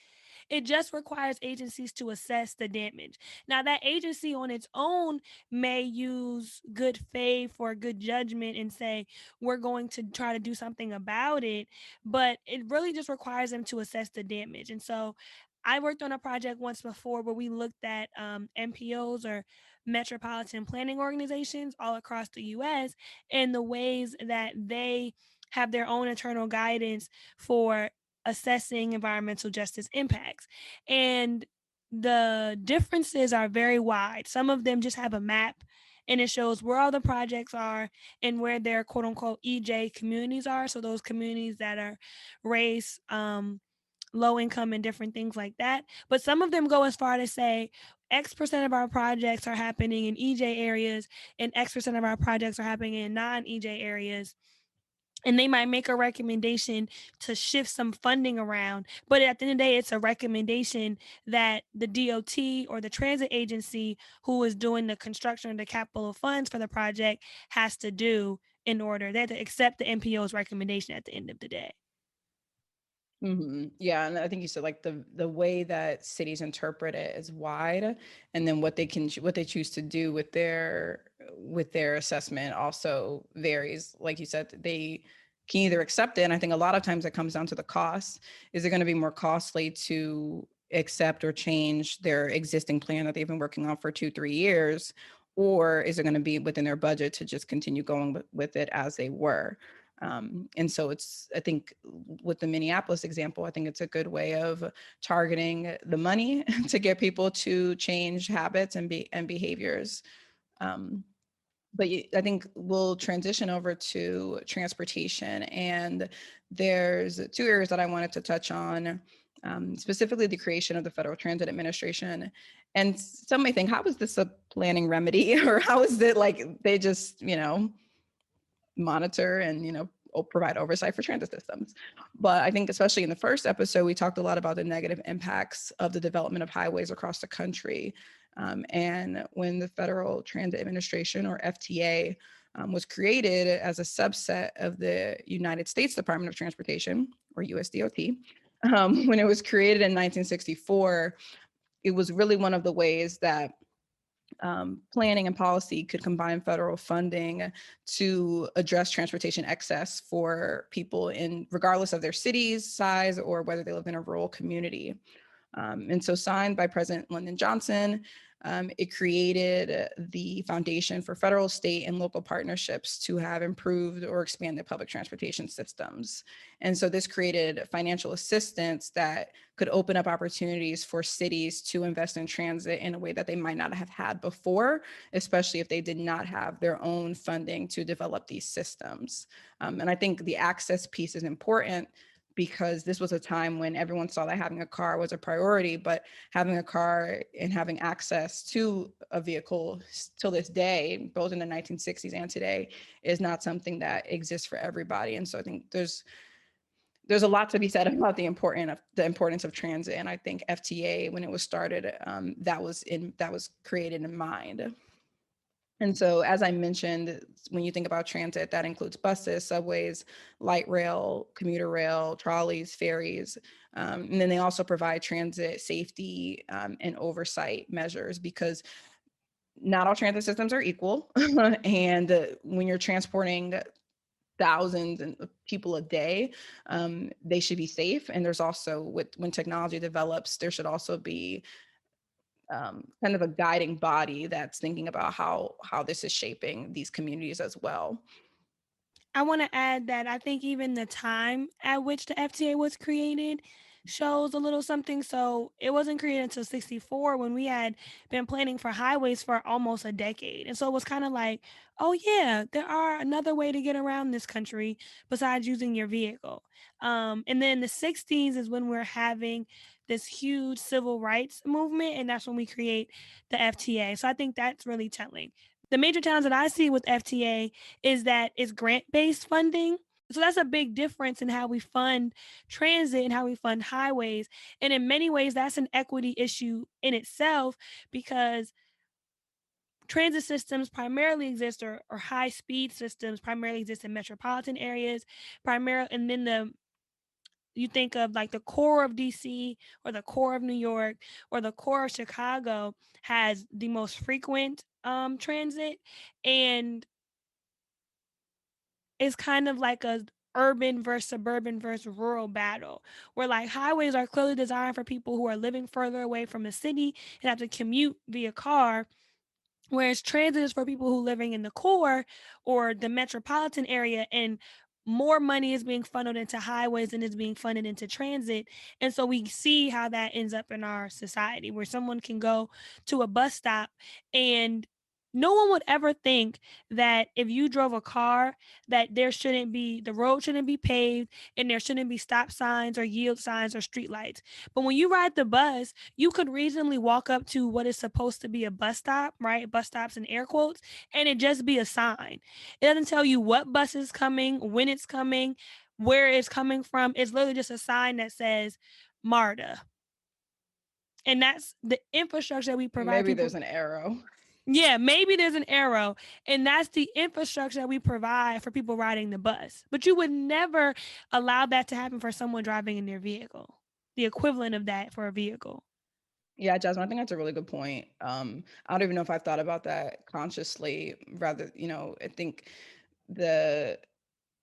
it just requires agencies to assess the damage. Now, that agency on its own may use good faith or good judgment and say, we're going to try to do something about it, but it really just requires them to assess the damage. And so I worked on a project once before where we looked at MPOs or metropolitan planning organizations all across the US and the ways that they have their own internal guidance for assessing environmental justice impacts. And the differences are very wide. Some of them just have a map and it shows where all the projects are and where their quote unquote EJ communities are. So those communities that are race, low income, and different things like that. But some of them go as far to say X% of our projects are happening in EJ areas and X% of our projects are happening in non EJ areas, and they might make a recommendation to shift some funding around. But at the end of the day, it's a recommendation that the DOT or the transit agency who is doing the construction or the capital funds for the project has to do in order. They have to accept the MPO's recommendation at the end of the day. Yeah, and I think you said like the way that cities interpret it is wide, and then what they choose to do with their assessment also varies. Like you said, they can either accept it, and I think a lot of times it comes down to the cost. Is it going to be more costly to accept or change their existing plan that they've been working on for 2-3 years, or is it going to be within their budget to just continue going with it as they were? And so I think with the Minneapolis example, I think it's a good way of targeting the money to get people to change habits and behaviors. Um, but I think we'll transition over to transportation. And there's two areas that I wanted to touch on, specifically the creation of the Federal Transit Administration. And some may think, how is this a planning remedy? Or how is it like they just, monitor and provide oversight for transit systems? But I think especially in the first episode we talked a lot about the negative impacts of the development of highways across the country, and when the Federal Transit Administration, or FTA, was created as a subset of the United States Department of Transportation, or USDOT, when it was created in 1964, it was really one of the ways that planning and policy could combine federal funding to address transportation excess for people in regardless of their city's size or whether they live in a rural community. And so signed by President Lyndon Johnson, it created the foundation for federal, state, and local partnerships to have improved or expanded public transportation systems. And so this created financial assistance that could open up opportunities for cities to invest in transit in a way that they might not have had before, especially if they did not have their own funding to develop these systems. And I think the access piece is important because this was a time when everyone saw that having a car was a priority, but having a car and having access to a vehicle till this day, both in the 1960s and today, is not something that exists for everybody. And so I think there's a lot to be said about the importance of transit. And I think FTA, when it was started, that was created in mind. And so, as I mentioned, when you think about transit, that includes buses, subways, light rail, commuter rail, trolleys, ferries. And then they also provide transit safety and oversight measures, because not all transit systems are equal. And when you're transporting thousands of people a day, they should be safe. And there's also, when technology develops, there should also be kind of a guiding body that's thinking about how this is shaping these communities as well. I want to add that I think even the time at which the FTA was created shows a little something. So it wasn't created until 64, when we had been planning for highways for almost a decade. And so it was kind of like, oh, yeah, there are another way to get around this country besides using your vehicle. And then the 60s is when we're having this huge civil rights movement. And that's when we create the FTA. So I think that's really telling. The major challenge that I see with FTA is that it's grant based funding. So that's a big difference in how we fund transit and how we fund highways. And in many ways, that's an equity issue in itself, because transit systems primarily exist, or high speed systems primarily exist in metropolitan areas, primarily, and then you think of like the core of DC or the core of New York or the core of Chicago has the most frequent transit, and it's kind of like a urban versus suburban versus rural battle, where like highways are clearly designed for people who are living further away from the city and have to commute via car. Whereas transit is for people who living in the core or the metropolitan area, and more money is being funneled into highways than is being funded into transit. And so we see how that ends up in our society, where someone can go to a bus stop, and no one would ever think that if you drove a car, that the road shouldn't be paved, and there shouldn't be stop signs or yield signs or street lights. But when you ride the bus, you could reasonably walk up to what is supposed to be a bus stop, right? Bus stops in air quotes, and it just be a sign. It doesn't tell you what bus is coming, when it's coming, where it's coming from. It's literally just a sign that says MARTA. And that's the infrastructure we provide Maybe people. there's an arrow. Yeah, maybe there's an arrow, and that's the infrastructure that we provide for people riding the bus. But you would never allow that to happen for someone driving in their vehicle. The equivalent of that for a vehicle. Yeah, Jasmine, I think that's a really good point. I don't even know if I've thought about that consciously. Rather, I think the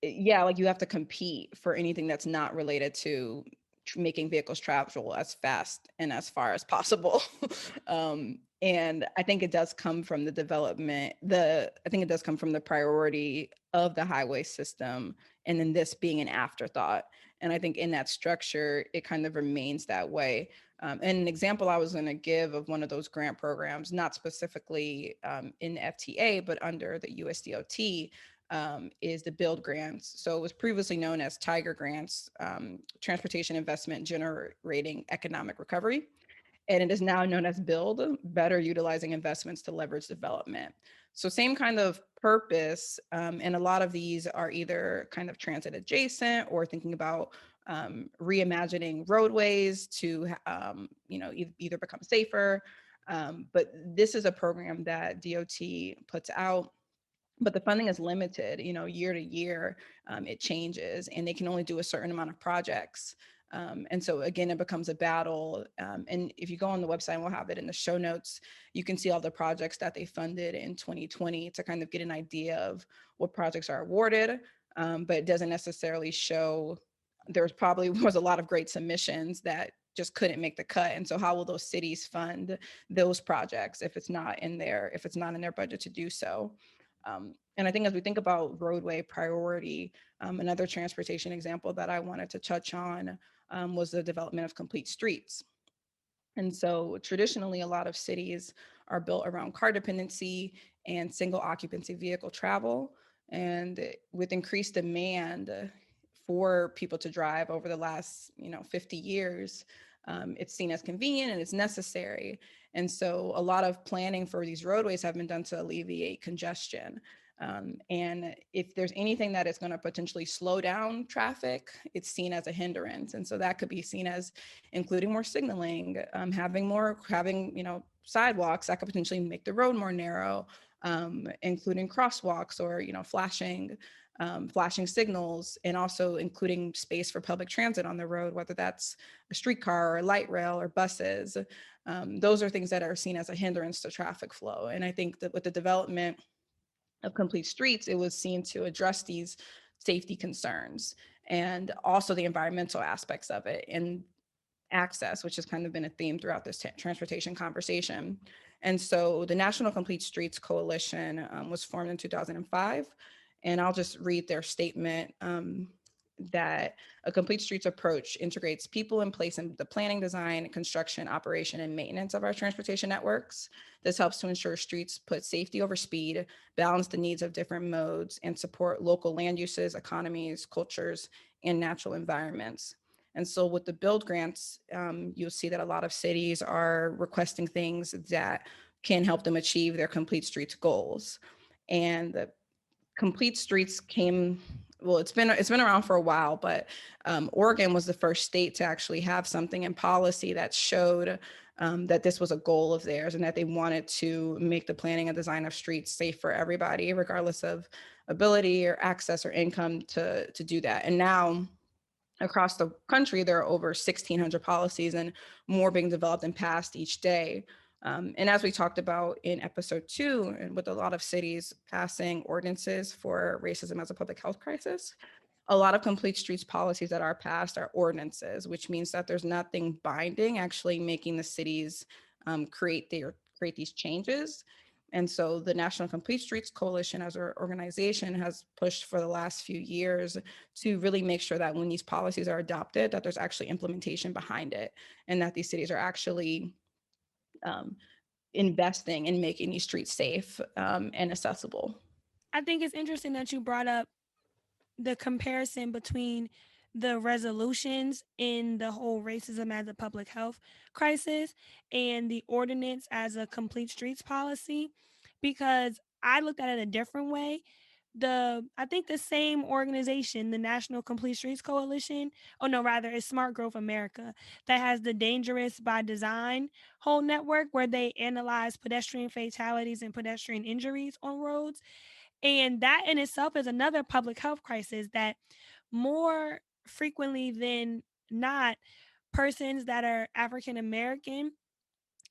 yeah, like you have to compete for anything that's not related to making vehicles travel as fast and as far as possible. And I think it does come from the development, I think it does come from the priority of the highway system, and then this being an afterthought. And I think in that structure, it kind of remains that way. And an example I was going to give of one of those grant programs, not specifically in FTA, but under the USDOT, is the build grants. So it was previously known as Tiger grants, transportation investment generating economic recovery. And it is now known as build, better utilizing investments to leverage development. So same kind of purpose. And a lot of these are either kind of transit adjacent or thinking about reimagining roadways to, either become safer. But this is a program that DOT puts out, but the funding is limited, year to year. It changes, and they can only do a certain amount of projects. And so again, it becomes a battle. And if you go on the website, and we'll have it in the show notes, you can see all the projects that they funded in 2020 to kind of get an idea of what projects are awarded. But it doesn't necessarily show, there's probably was a lot of great submissions that just couldn't make the cut. And so how will those cities fund those projects if it's not in their budget to do so? And I think as we think about roadway priority, another transportation example that I wanted to touch on was the development of complete streets. And so traditionally, a lot of cities are built around car dependency and single occupancy vehicle travel. And with increased demand for people to drive over the last, 50 years, it's seen as convenient and it's necessary. And so a lot of planning for these roadways have been done to alleviate congestion. And if there's anything that is going to potentially slow down traffic, it's seen as a hindrance. And so that could be seen as including more signaling, having sidewalks that could potentially make the road more narrow. including crosswalks or, flashing signals, and also including space for public transit on the road, whether that's a streetcar or light rail or buses. Those are things that are seen as a hindrance to traffic flow. And I think that with the development of complete streets, it was seen to address these safety concerns and also the environmental aspects of it and access, which has kind of been a theme throughout this transportation conversation. And so the National Complete Streets Coalition was formed in 2005. And I'll just read their statement, that a complete streets approach integrates people in place in the planning, design, construction, operation, and maintenance of our transportation networks. This helps to ensure streets put safety over speed, balance the needs of different modes, and support local land uses, economies, cultures, and natural environments. And so with the build grants, you'll see that a lot of cities are requesting things that can help them achieve their complete streets goals. And the complete streets came, well, it's been around for a while, but Oregon was the first state to actually have something in policy that showed that this was a goal of theirs and that they wanted to make the planning and design of streets safe for everybody, regardless of ability or access or income to do that. And now across the country, there are over 1,600 policies and more being developed and passed each day. And as we talked about in episode 2, and with a lot of cities passing ordinances for racism as a public health crisis, a lot of complete streets policies that are passed are ordinances, which means that there's nothing binding actually making the cities create these changes. And so the National Complete Streets Coalition as an organization has pushed for the last few years to really make sure that when these policies are adopted, that there's actually implementation behind it, and that these cities are actually um, investing in making these streets safe and accessible. I think it's interesting that you brought up the comparison between the resolutions in the whole racism as a public health crisis and the ordinance as a complete streets policy, because I looked at it a different way. I think the same organization, the National Complete Streets Coalition, oh no, rather it's Smart Growth America, that has the Dangerous by Design whole network where they analyze pedestrian fatalities and pedestrian injuries on roads. And that in itself is another public health crisis that more frequently than not, persons that are African American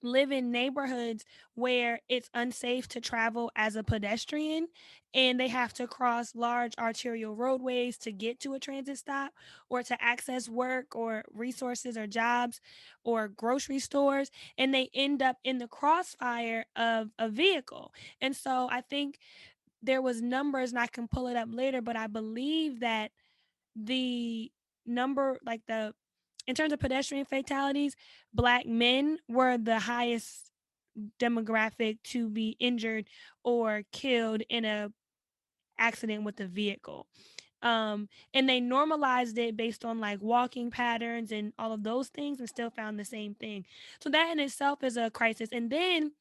live in neighborhoods where it's unsafe to travel as a pedestrian, and they have to cross large arterial roadways to get to a transit stop or to access work or resources or jobs or grocery stores, and they end up in the crossfire of a vehicle. And so I think there was numbers, and I can pull it up later, but I believe that the number, like the in terms of pedestrian fatalities, black men were the highest demographic to be injured or killed in a accident with a vehicle. And they normalized it based on like walking patterns and all of those things and still found the same thing. So that in itself is a crisis. And then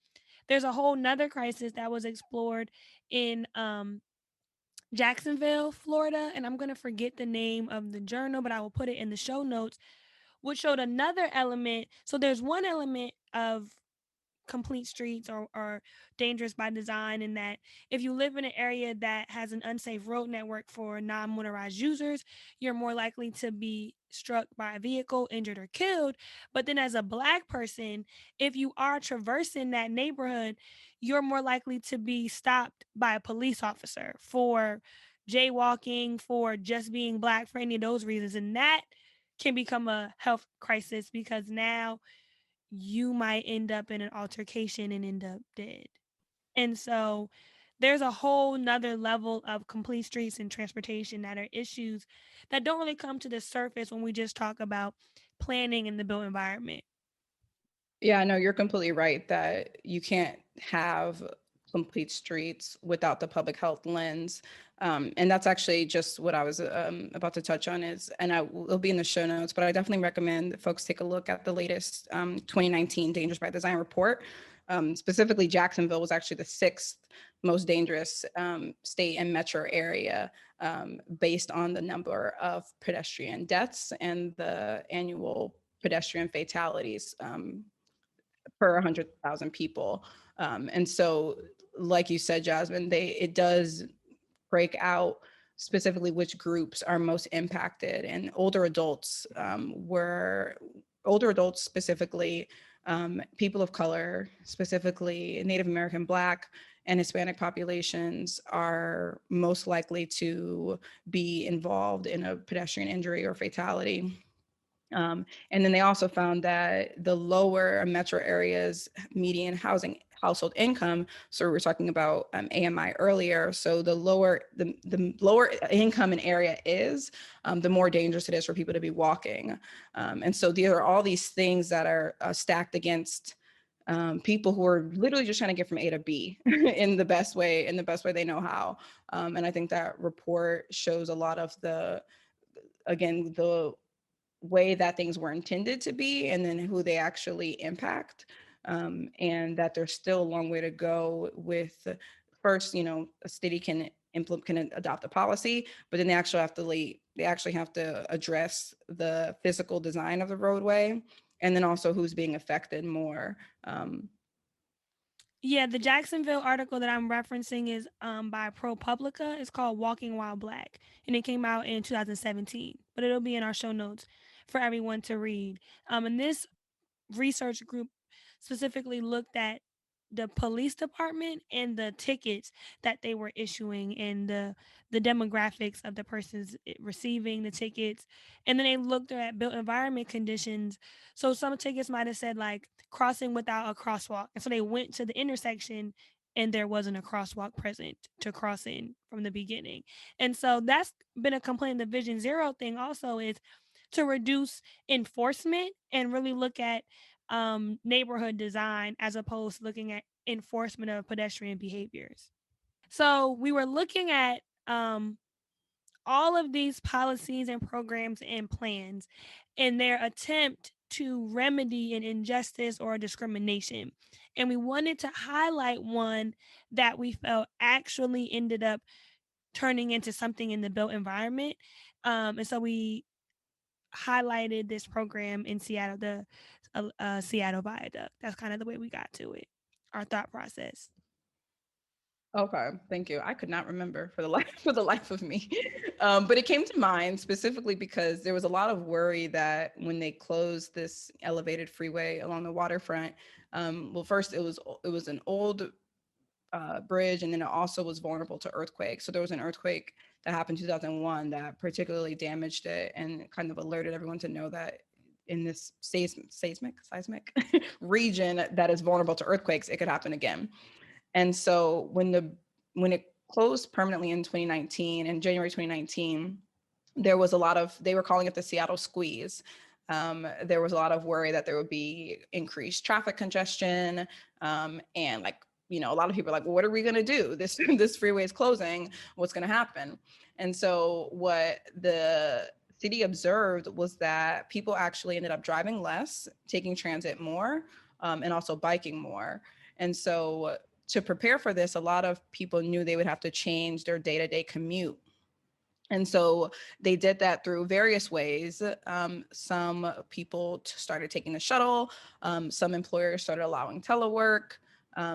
there's a whole nother crisis that was explored in Jacksonville, Florida, and I'm going to forget the name of the journal, but I will put it in the show notes, which showed another element. So there's one element of complete streets or dangerous by design in that if you live in an area that has an unsafe road network for non-motorized users, you're more likely to be struck by a vehicle, injured or killed. But then as a black person, if you are traversing that neighborhood, you're more likely to be stopped by a police officer for jaywalking, for just being black, for any of those reasons. And that can become a health crisis because now you might end up in an altercation and end up dead. And so there's a whole nother level of complete streets and transportation that are issues that don't really come to the surface when we just talk about planning in the built environment. Yeah, no, you're completely right that you can't have complete streets without the public health lens. And that's actually just what I was about to touch on is, and will be in the show notes, but I definitely recommend that folks take a look at the latest 2019 Dangerous by Design report. Specifically, Jacksonville was actually the sixth most dangerous state and metro area based on the number of pedestrian deaths and the annual pedestrian fatalities per 100,000 people. And so like you said, Jasmine, they it does break out specifically which groups are most impacted. And older adults specifically, people of color, specifically Native American, Black, and Hispanic populations are most likely to be involved in a pedestrian injury or fatality. And then they also found that the lower metro areas median housing household income. So we were talking about AMI earlier. So the lower income an area is, the more dangerous it is for people to be walking. And so there are all these things that are stacked against people who are literally just trying to get from A to B in the best way they know how. And I think that report shows a lot of the way that things were intended to be and then who they actually impact. And that there's still a long way to go with first, a city can implement can adopt a policy, but then they actually have to address the physical design of the roadway and then also who's being affected more. Yeah, the Jacksonville article that I'm referencing is by ProPublica. It's called Walking While Black, and it came out in 2017. But it'll be in our show notes for everyone to read. And this research group specifically looked at the police department and the tickets that they were issuing and the demographics of the persons receiving the tickets, and then they looked at built environment conditions. So some tickets might have said like crossing without a crosswalk, and so they went to the intersection and there wasn't a crosswalk present to cross in from the beginning. And so that's been a complaint. The Vision Zero thing also is to reduce enforcement and really look at neighborhood design as opposed to looking at enforcement of pedestrian behaviors. So we were looking at all of these policies and programs and plans in their attempt to remedy an injustice or a discrimination. And we wanted to highlight one that we felt actually ended up turning into something in the built environment. And so we highlighted this program in Seattle, the Seattle Viaduct. That's kind of the way we got to it, our thought process. Okay, thank you. I could not remember for the life for the life of me, but it came to mind specifically because there was a lot of worry that when they closed this elevated freeway along the waterfront, well, first it was an old bridge, and then it also was vulnerable to earthquakes. So there was an earthquake that happened in 2001 that particularly damaged it and kind of alerted everyone to know that in this seismic region that is vulnerable to earthquakes, it could happen again. And so when it closed permanently in 2019, in January 2019, there was a lot of they were calling it the Seattle squeeze. There was a lot of worry that there would be increased traffic congestion, and like a lot of people are like, well, what are we going to do? This freeway is closing. What's going to happen? And so what the city observed was that people actually ended up driving less, taking transit more, and also biking more. And so to prepare for this, a lot of people knew they would have to change their day-to-day commute. And so they did that through various ways. Some people started taking the shuttle. Some employers started allowing telework.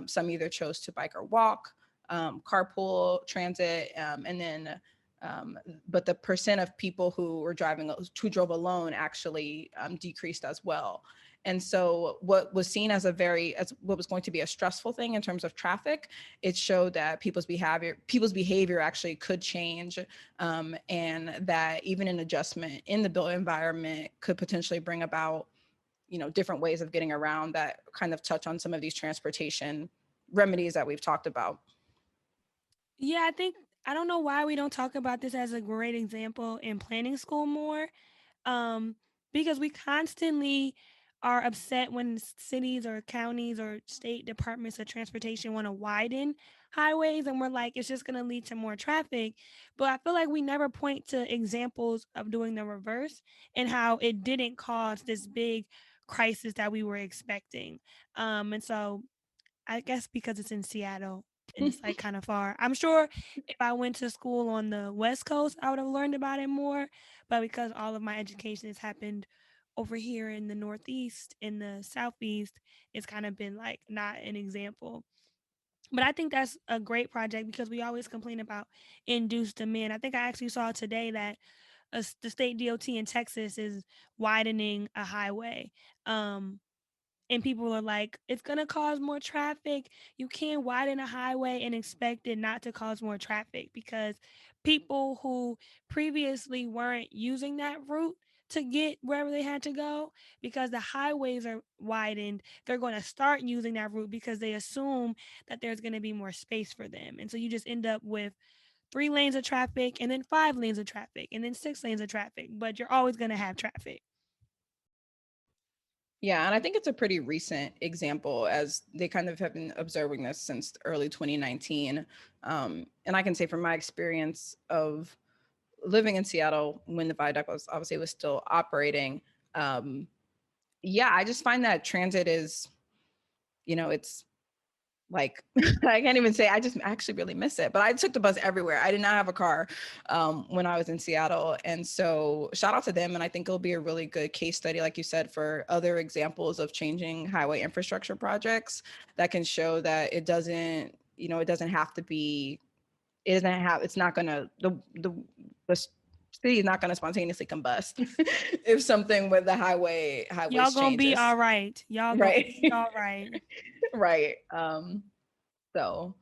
Some either chose to bike or walk, carpool, transit, and then but the percent of people who drove alone actually decreased as well. And so what was seen as what was going to be a stressful thing in terms of traffic, it showed that people's behavior actually could change, and that even an adjustment in the built environment could potentially bring about different ways of getting around that kind of touch on some of these transportation remedies that we've talked about. Yeah, I don't know why we don't talk about this as a great example in planning school more. Um, because we constantly are upset when cities or counties or state departments of transportation want to widen highways, and we're like, it's just going to lead to more traffic. But I feel like we never point to examples of doing the reverse and how it didn't cause this big crisis that we were expecting. And so I guess because it's in Seattle and it's like kind of far. I'm sure if I went to school on the West Coast, I would have learned about it more. But because all of my education has happened over here in the Northeast, in the Southeast, it's kind of been like not an example. But I think that's a great project because we always complain about induced demand. I think I actually saw today that the state DOT in Texas is widening a highway. Um, and people are like, it's going to cause more traffic. You can't widen a highway and expect it not to cause more traffic, because people who previously weren't using that route to get wherever they had to go, because the highways are widened, they're going to start using that route because they assume that there's going to be more space for them. And so you just end up with 3 lanes of traffic, and then 5 lanes of traffic, and then 6 lanes of traffic, but you're always going to have traffic. Yeah, and I think it's a pretty recent example, as they kind of have been observing this since early 2019. And I can say from my experience of living in Seattle when the viaduct was obviously was still operating, um, yeah, I just find that transit is, it's like I can't even say, I just actually really miss it. But I took the bus everywhere. I did not have a car when I was in Seattle, and so shout out to them. And I think it'll be a really good case study, like you said, for other examples of changing highway infrastructure projects that can show that it doesn't have to be, it's not gonna the city is not gonna spontaneously combust if something with the Y'all highways gonna be all changes, right. Y'all gonna right? be all right. Right. So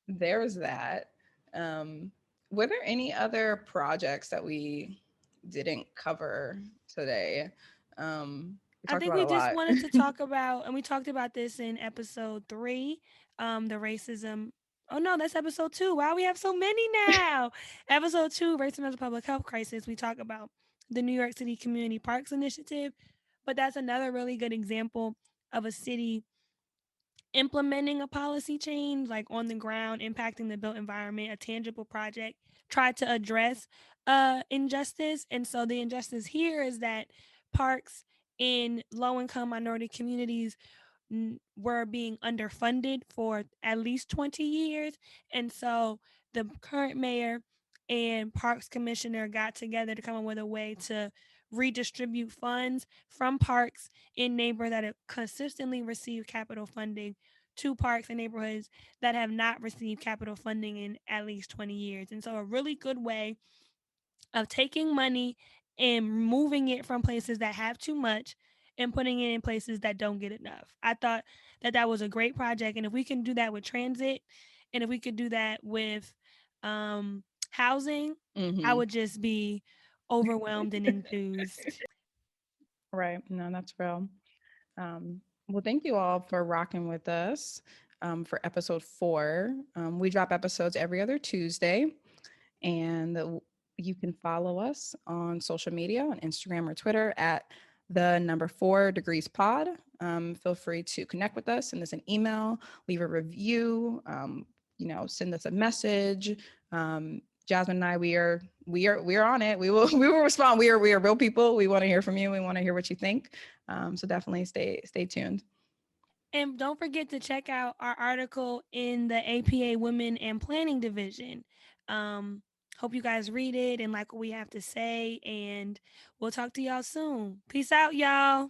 there's that. Um, were there any other projects that we didn't cover today? We I talked think about we a just lot. wanted to talk about, and we talked about this in episode 3, the racism. Oh no, that's episode 2. Wow, we have so many now. Episode 2, racism as a public health crisis. We talk about the New York City Community Parks Initiative, but that's another really good example of a city implementing a policy change, like on the ground, impacting the built environment, a tangible project, tried to address injustice. And so the injustice here is that parks in low income minority communities were being underfunded for at least 20 years. And so the current mayor and parks commissioner got together to come up with a way to redistribute funds from parks in neighborhoods that have consistently received capital funding to parks and neighborhoods that have not received capital funding in at least 20 years. And so a really good way of taking money and moving it from places that have too much and putting it in places that don't get enough. I thought that that was a great project, and if we can do that with transit, and if we could do that with housing, I Hmm. would just be overwhelmed and enthused. Right. No, that's real. Well, thank you all for rocking with us for episode 4. We drop episodes every other Tuesday. And you can follow us on social media on Instagram or Twitter at the number 4 degrees pod. Feel free to connect with us, send us an email, leave a review, send us a message. Jasmine and I, we are on it. We will respond. We are real people. We want to hear from you. We want to hear what you think. So definitely stay tuned. And don't forget to check out our article in the APA Women and Planning Division. Um, Hope you guys read it and like what we have to say. And we'll talk to y'all soon. Peace out, y'all.